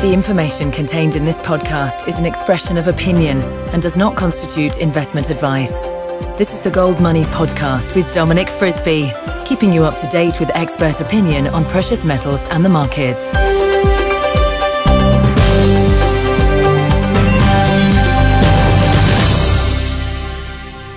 The information contained in this podcast is an expression of opinion and does not constitute investment advice. This is the Gold Money Podcast with Dominic Frisby, keeping you up to date with expert opinion on precious metals and the markets.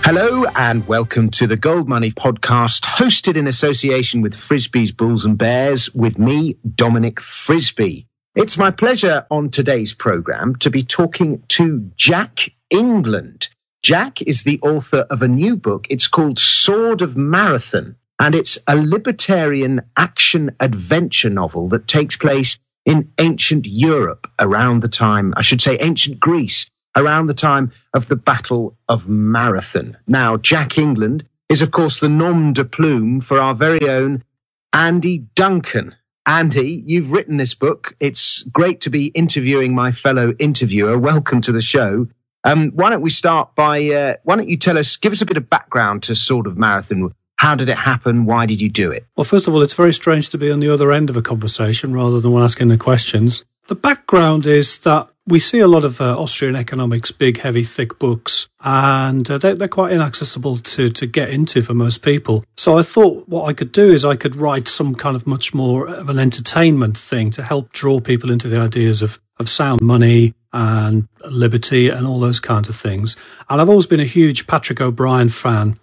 Hello and welcome to the Gold Money Podcast, hosted in association with Frisby's Bulls and Bears, with me, Dominic Frisby. It's my pleasure on today's programme to be talking to Jack England. Jack is the author of a new book. It's called Sword of Marathon, and it's a libertarian action-adventure novel that takes place in ancient Europe around the time, I should say ancient Greece, around the time of the Battle of Marathon. Now, Jack England is, of course, the nom de plume for our very own Andy Duncan. Andy, you've written this book. It's great to be interviewing my fellow interviewer. Welcome to the show. Why don't we start by, why don't you give us a bit of background to Sword of Marathon? How did it happen? Why did you do it? Well, first of all, it's very strange to be on the other end of a conversation rather than one asking the questions. The background is that we see a lot of Austrian economics, big, heavy, thick books, and they're quite inaccessible to get into for most people. So I thought what I could do is I could write some kind of much more of an entertainment thing to help draw people into the ideas of sound money and liberty and all those kinds of things. And I've always been a huge Patrick O'Brian fan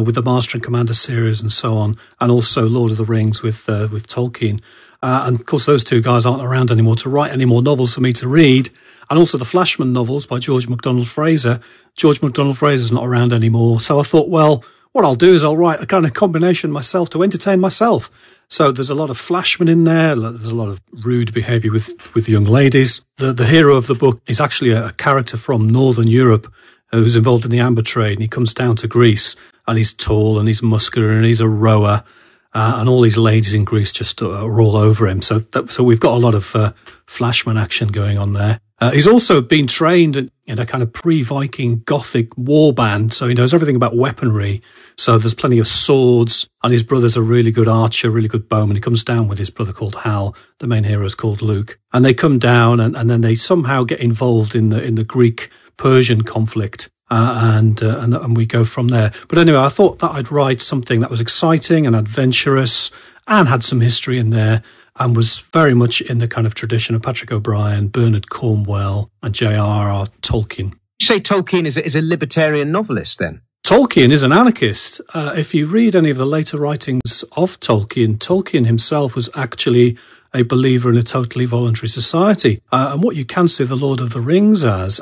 with the Master and Commander series and so on, and also Lord of the Rings with Tolkien. And of course, those two guys aren't around anymore to write any more novels for me to read. And also the Flashman novels by George MacDonald Fraser. George MacDonald Fraser's not around anymore. So I thought, well, what I'll do is I'll write a kind of combination myself to entertain myself. So there's a lot of Flashman in there. There's a lot of rude behaviour with young ladies. The hero of the book is actually a character from Northern Europe who's involved in the amber trade. And he comes down to Greece and he's tall and he's muscular and he's a rower. And all these ladies in Greece just are all over him. So we've got a lot of Flashman action going on there. He's also been trained in a kind of pre-Viking Gothic war band, so he knows everything about weaponry. So there's plenty of swords, and his brother's a really good archer, really good bowman. He comes down with his brother called Hal. The main hero is called Luke. And they come down, and then they somehow get involved in the Greek-Persian conflict. And we go from there. But anyway, I thought that I'd write something that was exciting and adventurous and had some history in there and was very much in the kind of tradition of Patrick O'Brian, Bernard Cornwell and J.R.R. Tolkien. You say Tolkien is a libertarian novelist then? Tolkien is an anarchist. If you read any of the later writings of Tolkien, Tolkien himself was actually a believer in a totally voluntary society. And what you can see the Lord of the Rings as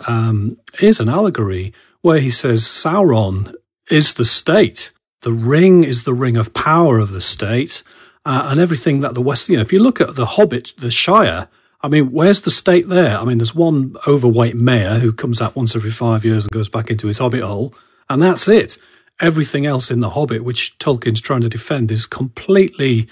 is an allegory where he says Sauron is the state. The ring is the ring of power of the state. And everything that the West, if you look at the Hobbit, the Shire, I mean, where's the state there? I mean, there's one overweight mayor who comes out once every 5 years and goes back into his hobbit hole, and that's it. Everything else in the Hobbit, which Tolkien's trying to defend, is completely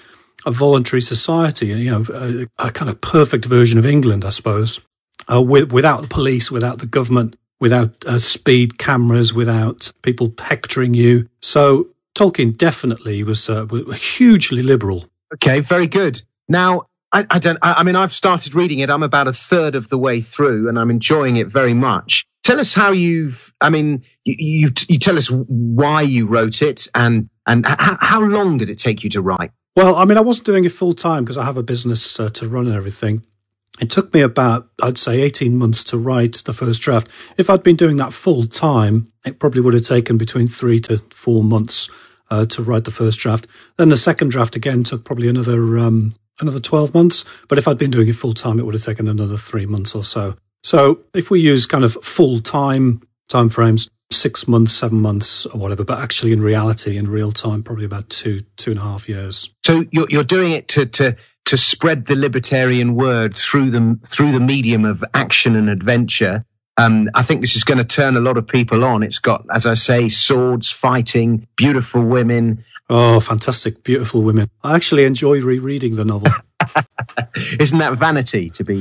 a voluntary society, a kind of perfect version of England, I suppose, without the police, without the government, without speed cameras, without people hectoring you. So Tolkien definitely was hugely liberal. Okay, very good. Now, I've started reading it. I'm about a third of the way through and I'm enjoying it very much. Tell us how you tell us why you wrote it and how long did it take you to write? Well, I wasn't doing it full time because I have a business to run and everything. It took me about, I'd say, 18 months to write the first draft. If I'd been doing that full time, it probably would have taken between 3 to 4 months to write the first draft. Then the second draft again took probably another 12 months. But if I'd been doing it full time, it would have taken another 3 months or so. So if we use kind of full time frames, 6 months, 7 months or whatever, but actually in reality, in real time, probably about 2.5 years. So you're doing it to spread the libertarian word through the medium of action and adventure. I think this is going to turn a lot of people on. It's got, as I say, swords, fighting, beautiful women. Oh, fantastic, beautiful women. I actually enjoy rereading the novel. Isn't that vanity to be...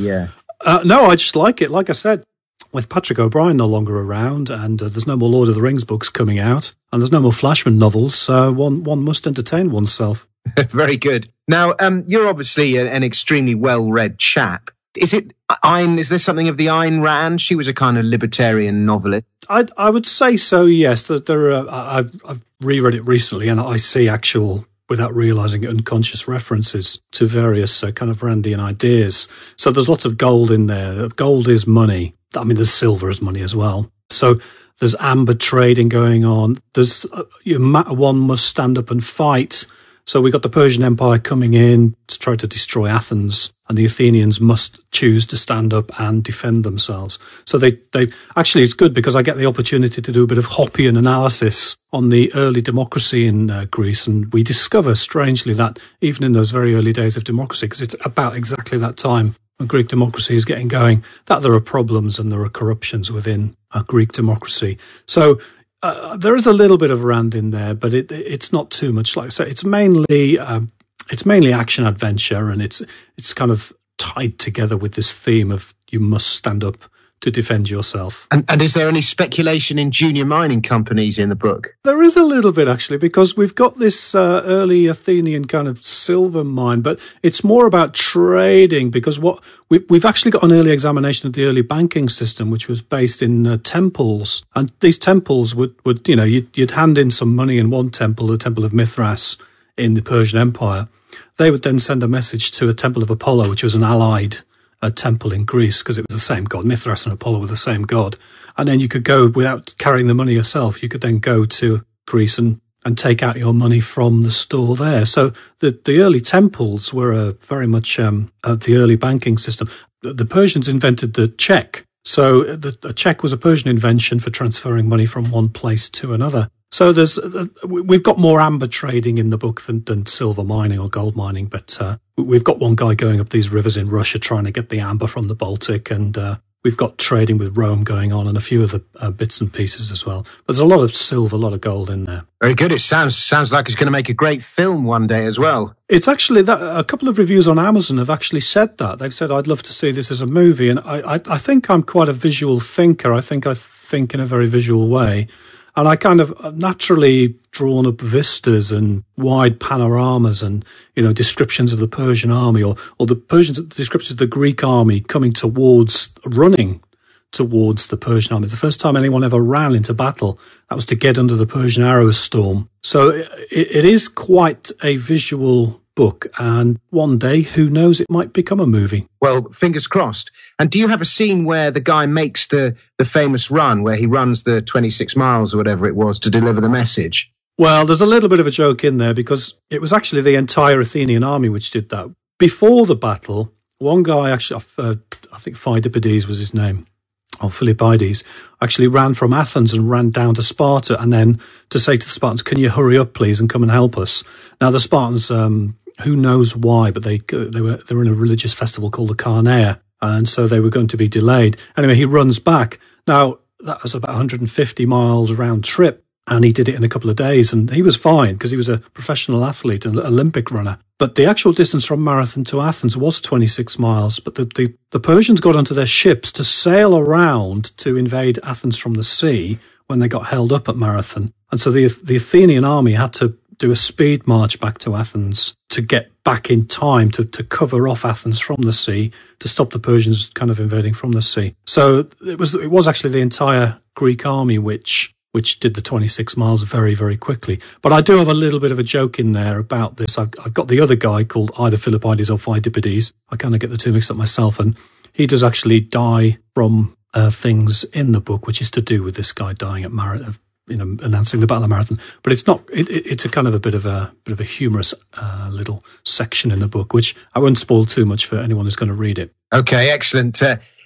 No, I just like it. Like I said, with Patrick O'Brian no longer around and there's no more Lord of the Rings books coming out and there's no more Flashman novels, so one must entertain oneself. Very good. Now, you're obviously an extremely well-read chap. Is there something of the Ayn Rand? She was a kind of libertarian novelist. I would say so, yes. There are, I've reread it recently, and I see actual, without realising it, unconscious references to various kind of Randian ideas. So there's lots of gold in there. Gold is money. I mean, there's silver as money as well. So there's amber trading going on. There's one must stand up and fight. So we got the Persian Empire coming in to try to destroy Athens, and the Athenians must choose to stand up and defend themselves. So they actually, it's good because I get the opportunity to do a bit of Hoppian analysis on the early democracy in Greece, and we discover, strangely, that even in those very early days of democracy, because it's about exactly that time when Greek democracy is getting going, that there are problems and there are corruptions within Greek democracy. So there is a little bit of Rand in there, but it's not too much. Like I say, it's mainly action adventure, and it's kind of tied together with this theme of you must stand up to defend yourself. And is there any speculation in junior mining companies in the book? There is a little bit, actually, because we've got this early Athenian kind of silver mine, but it's more about trading, because what we've actually got an early examination of the early banking system, which was based in temples. And these temples would you'd hand in some money in one temple, the Temple of Mithras in the Persian Empire. They would then send a message to a Temple of Apollo, which was an allied temple in Greece, because it was the same god. Mithras and Apollo were the same god. And then you could go, without carrying the money yourself, you could then go to Greece and take out your money from the store there. So the early temples were very much the early banking system. The Persians invented the cheque. So a cheque was a Persian invention for transferring money from one place to another. So we've got more amber trading in the book than silver mining or gold mining, but we've got one guy going up these rivers in Russia trying to get the amber from the Baltic, and we've got trading with Rome going on and a few other bits and pieces as well. But there's a lot of silver, a lot of gold in there. Very good. It sounds like it's going to make a great film one day as well. It's actually that a couple of reviews on Amazon have actually said that. They've said, I'd love to see this as a movie, and I think I'm quite a visual thinker. I think in a very visual way. And I kind of naturally drawn up vistas and wide panoramas and, descriptions of the Persian army or the descriptions of the Greek army running towards the Persian army. It's the first time anyone ever ran into battle. That was to get under the Persian arrow storm. So it is quite a visual book, and one day, who knows, it might become a movie. Well, fingers crossed. And do you have a scene where the guy makes the famous run, where he runs the 26 miles or whatever it was to deliver the message? Well, there's a little bit of a joke in there, because it was actually the entire Athenian army which did that. Before the battle, one guy, actually, I think Phidippides was his name, or Philippides, actually ran from Athens and ran down to Sparta, and then to say to the Spartans, can you hurry up, please, and come and help us? Now, the Spartans, who knows why, but they were in a religious festival called the Carnea, and so they were going to be delayed. Anyway, he runs back. Now, that was about 150 miles round trip, and he did it in a couple of days, and he was fine because he was a professional athlete, an Olympic runner. But the actual distance from Marathon to Athens was 26 miles, but the Persians got onto their ships to sail around to invade Athens from the sea when they got held up at Marathon. And so the Athenian army had to do a speed march back to Athens to get back in time to cover off Athens from the sea, to stop the Persians kind of invading from the sea. So it was actually the entire Greek army which did the 26 miles very, very quickly. But I do have a little bit of a joke in there about this. I've got the other guy called either Philippides or Phidippides. I kind of get the two mixed up myself, and he does actually die from things in the book, which is to do with this guy dying at Marathon, announcing the Battle of Marathon. But it's not. It's a kind of a bit of a humorous little section in the book, which I won't spoil too much for anyone who's going to read it. Okay, excellent,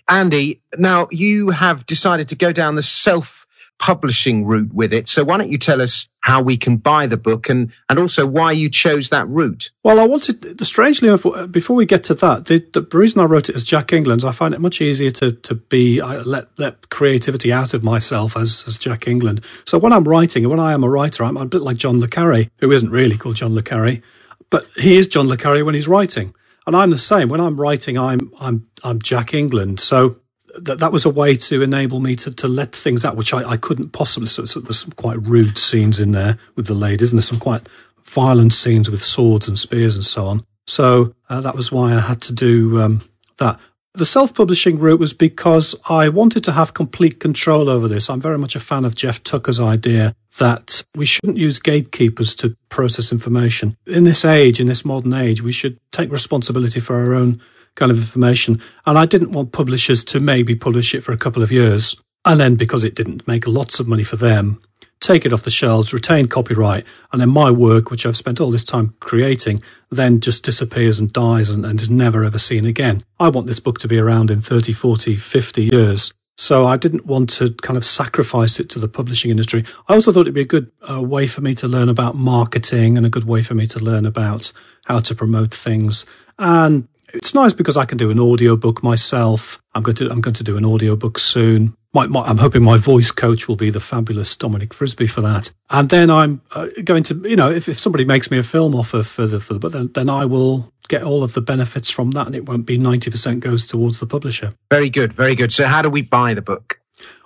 Andy. Now you have decided to go down the self-publishing route with it. So why don't you tell us how we can buy the book and also why you chose that route? Well, I wanted, strangely enough, before we get to that, the reason I wrote it as Jack England, I find it much easier to be, let creativity out of myself as Jack England. So when I'm writing, and when I am a writer, I'm a bit like John le Carré, who isn't really called John le Carré, but he is John le Carré when he's writing. And I'm the same. When I'm writing, I'm Jack England. So that was a way to enable me to let things out, which I couldn't possibly. So there's some quite rude scenes in there with the ladies, and there's some quite violent scenes with swords and spears and so on. So that was why I had to do that. The self-publishing route was because I wanted to have complete control over this. I'm very much a fan of Jeff Tucker's idea that we shouldn't use gatekeepers to process information. In this age, in this modern age, we should take responsibility for our own kind of information. And I didn't want publishers to maybe publish it for a couple of years, and then because it didn't make lots of money for them, take it off the shelves, retain copyright, and then my work, which I've spent all this time creating, then just disappears and dies and is never ever seen again. I want this book to be around in 30, 40, 50 years. So I didn't want to kind of sacrifice it to the publishing industry. I also thought it'd be a good way for me to learn about marketing and a good way for me to learn about how to promote things. And it's nice because I can do an audiobook myself. I'm going to do an audiobook soon. I'm hoping my voice coach will be the fabulous Dominic Frisby for that. And then I'm going to, if somebody makes me a film offer for the book, then I will get all of the benefits from that, and it won't be 90% goes towards the publisher. Very good, very good. So how do we buy the book?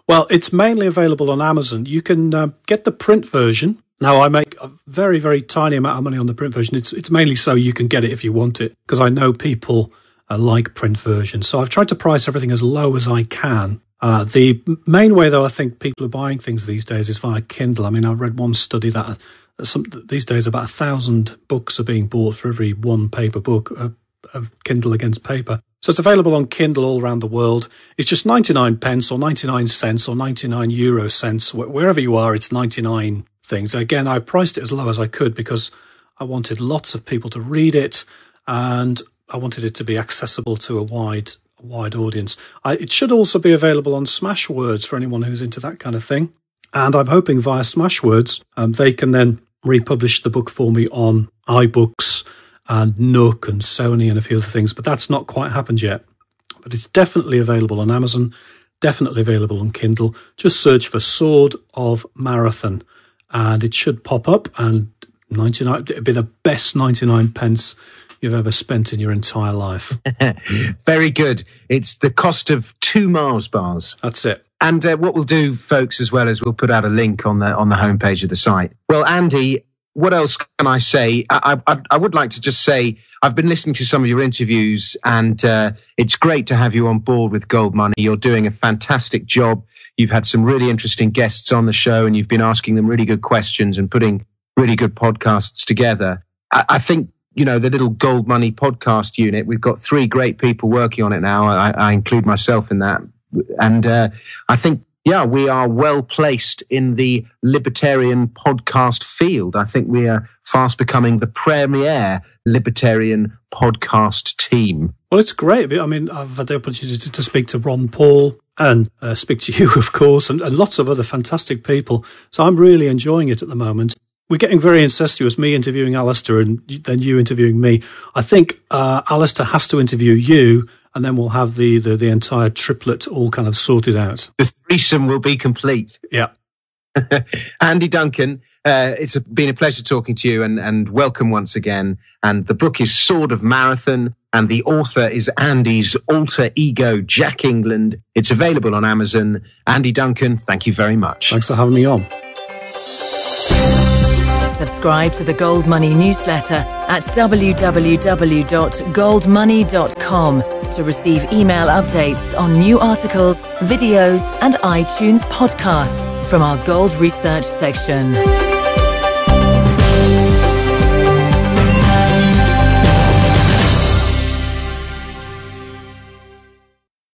Well, it's mainly available on Amazon. You can get the print version. Now, I make a very, very tiny amount of money on the print version. It's mainly so you can get it if you want it, because I know people like print versions. So I've tried to price everything as low as I can. The main way, though, I think people are buying things these days is via Kindle. I mean, I've read one study that these days about 1,000 books are being bought for every one paper book of Kindle against paper. So it's available on Kindle all around the world. It's just 99 pence or 99 cents or 99 euro cents. Wherever you are, it's 99 things. Again, I priced it as low as I could because I wanted lots of people to read it, and I wanted it to be accessible to a wide audience. It should also be available on Smashwords for anyone who's into that kind of thing. And I'm hoping via Smashwords, they can then republish the book for me on iBooks and Nook and Sony and a few other things. But that's not quite happened yet. But it's definitely available on Amazon, definitely available on Kindle. Just search for Sword of Marathon and it should pop up, and 99, it'd be the best 99 pence you've ever spent in your entire life. Very good. It's the cost of 2 Mars bars. That's it. And what we'll do, folks, as well, is we'll put out a link on the homepage of the site. Well, Andy, what else can I say? I would like to just say I've been listening to some of your interviews, and it's great to have you on board with Gold Money. You're doing a fantastic job. You've had some really interesting guests on the show, and you've been asking them really good questions and putting really good podcasts together. I think, the little Gold Money podcast unit, we've got 3 great people working on it now. I include myself in that. And I think, we are well placed in the libertarian podcast field. I think we are fast becoming the premier libertarian podcast team. Well, it's great. I mean, I've had the opportunity to speak to Ron Paul and speak to you, of course, and lots of other fantastic people. So I'm really enjoying it at the moment. We're getting very incestuous, me interviewing Alistair and then you interviewing me. I think Alistair has to interview you, and then we'll have the entire triplet all kind of sorted out. The threesome will be complete. Yeah. Andy Duncan, it's been a pleasure talking to you, and welcome once again. And the book is Sword of Marathon, and the author is Andy's alter ego, Jack England. It's available on Amazon. Andy Duncan, thank you very much. Thanks for having me on. Subscribe to the Gold Money newsletter at www.goldmoney.com to receive email updates on new articles, videos, and iTunes podcasts from our Gold Research section.